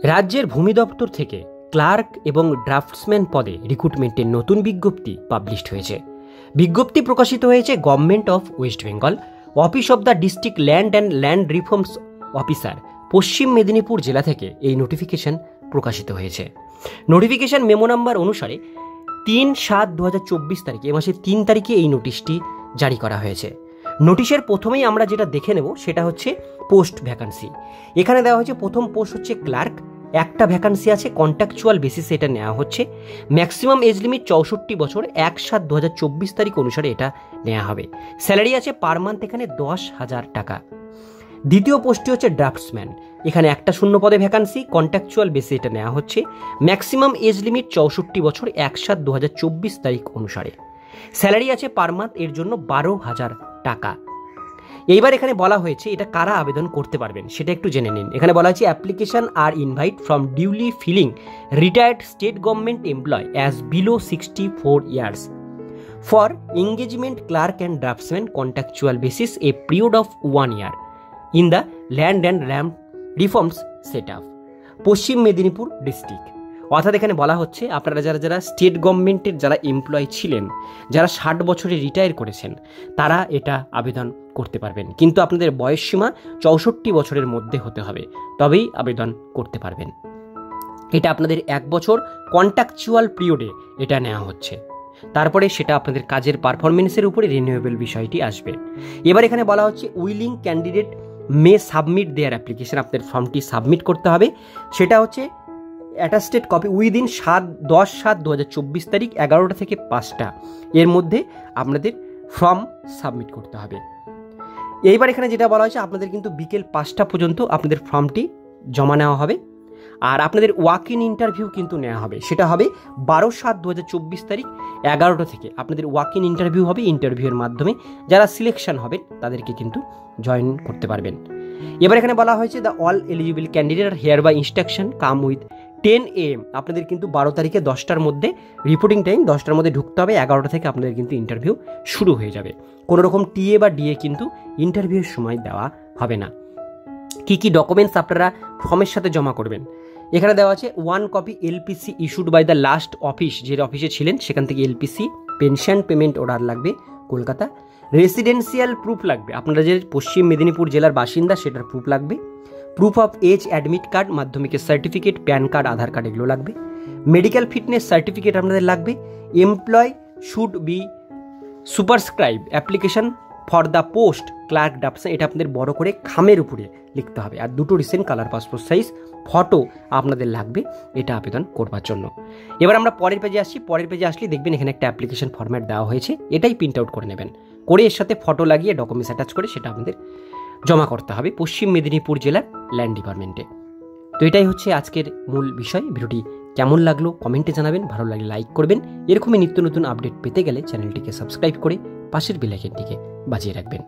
রাজ্যের ভূমি দপ্তর থেকে ক্লার্ক এবং ড্রাফটসম্যান পদে রিক্রুটমেন্টের নতুন বিজ্ঞপ্তি পাবলিশড হয়েছে। বিজ্ঞপ্তি প্রকাশিত হয়েছে government of West Bengal, office of the district land and land reforms officer, পশ্চিম মেদিনীপুর জেলা থেকে এই নোটিফিকেশন প্রকাশিত হয়েছে। নোটিফিকেশন মেমো নাম্বার অনুসারে 3/7/2024 তারিখে, এ মাসের 3 তারিখে এই নোটিশটি জারি করা হয়েছে। নোটিশের প্রথমেই আমরা যেটা দেখে নেব সেটা হচ্ছে পোস্ট ভ্যাকান্সি। এখানে দেওয়া হয়েছে প্রথম পোস্ট হচ্ছে ক্লার্ক, একটা ভ্যাকান্সি আছে, কন্ট্রাকচুয়াল বেসিসে এটা নেওয়া হচ্ছে। ম্যাক্সিমাম এজ লিমিট 64 বছর, 1/7/2024 তারিখ অনুসারে এটা নেওয়া হবে। স্যালারি আছে পার মান্থ এখানে 10,000 টাকা। দ্বিতীয় পোস্টটি হচ্ছে ড্রাফটসম্যান, এখানে একটা শূন্য পদে ভ্যাকান্সি, কন্ট্রাকচুয়াল বেসে এটা নেওয়া হচ্ছে। ম্যাক্সিমাম এজ লিমিট 64 বছর, 1/7/2024 তারিখ অনুসারে। স্যালারি আছে পার মান্থ এর জন্য 12,000 টাকা। এইবার এখানে বলা হয়েছে এটা কারা আবেদন করতে পারবেন সেটা একটু জেনে নিন। এখানে বলা হয়েছে application are invite from duly filling retired state government employ as below 64 years for engagement clerk and draftsman contractual basis a period of 1 year in the land and land reforms set up, Paschim Medinipur district. অর্থাৎ এখানে বলা হচ্ছে আপনারা যারা state গভর্নমেন্টের যারা employ ছিলেন, যারা 60 বছরে রিটায়ার করেছেন, তারা এটা আবেদন করতে পারবেন। কিন্তু আপনাদের বয়সসীমা 64 বছরের মধ্যে হতে হবে, তবেই আবেদন করতে পারবেন। এটা আপনাদের 1 বছর কন্ট্রাকচুয়াল পিরিয়ডে এটা নেওয়া হচ্ছে, তারপরে সেটা আপনাদের কাজের পারফরমেন্সের উপরে রিনিউয়েবল বিষয়টি আসবে। এবার এখানে বলা হচ্ছে willing candidate may submit their application, আপনাদের ফর্মটি সাবমিট করতে হবে। সেটা হচ্ছে অ্যাটাস্টেড কপি উইদিন 10/7/2024 তারিখ 11টা থেকে 5টা এর মধ্যে আপনাদের ফর্ম সাবমিট করতে হবে। এইবার এখানে যেটা বলা হয়েছে আপনাদের কিন্তু বিকেল 5টা পর্যন্ত আপনাদের ফর্মটি জমা নেওয়া হবে। আর আপনাদের ওয়াক ইন ইন্টারভিউ কিন্তু নেওয়া হবে, সেটা হবে 12/7/2024 তারিখ 11টা থেকে আপনাদের ওয়াক ইন ইন্টারভিউ হবে। ইন্টারভিউয়ের মাধ্যমে যারা সিলেকশন হবেন তাদেরকে কিন্তু জয়েন করতে পারবেন। এবার এখানে বলা হয়েছে the all eligible candidate are here by instruction come with 10 AM, আপনাদের কিন্তু 12 তারিখে 10টার মধ্যে রিপোর্টিং টাইম, 10টার মধ্যে ঢুকতে হবে। 11টা থেকে আপনাদের কিন্তু ইন্টারভিউ শুরু হয়ে যাবে। কোনো রকম টিএ বা ডিএ কিন্তু ইন্টারভিউয়ের সময় দেওয়া হবে না। কি কি ডকুমেন্টস আপনারা ফর্মের সাথে জমা করবেন এখানে দেওয়া আছে। 1 copy LPC issued by the last office, যে অফিসে ছিলেন সেখান থেকে এলপিসি, পেনশন পেমেন্ট অর্ডার লাগবে কলকাতা, রেসিডেন্সিয়াল প্রুফ লাগবে, আপনারা যে পশ্চিম মেদিনীপুর জেলার বাসিন্দা সেটার প্রুফ লাগবে, proof of age admit card, মাধ্যমিকের certificate, PAN card, Aadhaar card এগুলো লাগবে, মেডিকেল ফিটনেস সার্টিফিকেট আপনাদের লাগবে। Employ should be superscribe application for the post clerk draftsman, এটা আপনাদের বড় করে খামের উপরে লিখতে হবে। আর 2টো recent colour passport size photo আপনাদের লাগবে এটা আবেদন করবার জন্য। এবার আমরা পরের পেজে আসছি। পরের পেজে আসলে দেখবেন এখানে একটা অ্যাপ্লিকেশন ফরম্যাট দেওয়া হয়েছে, এটাই প্রিন্ট আউট করে নেবেন, করে এর সাথে ফটো লাগিয়ে ডকুমেন্টস অ্যাটাচ করে সেটা আপনাদের জমা করতে হবে পশ্চিম মেদিনীপুর জেলার ল্যান্ড ডিপার্টমেন্টে। তো এটাই হচ্ছে আজকের মূল বিষয়। ভিডিওটি কেমন লাগলো কমেন্টে জানাবেন, ভালো লাগলে লাইক করবেন। এরকমই নিত্য নতুন আপডেট পেতে গেলে চ্যানেলটিকে সাবস্ক্রাইব করে পাশের বেল আইকনটিকে বাজিয়ে রাখবেন।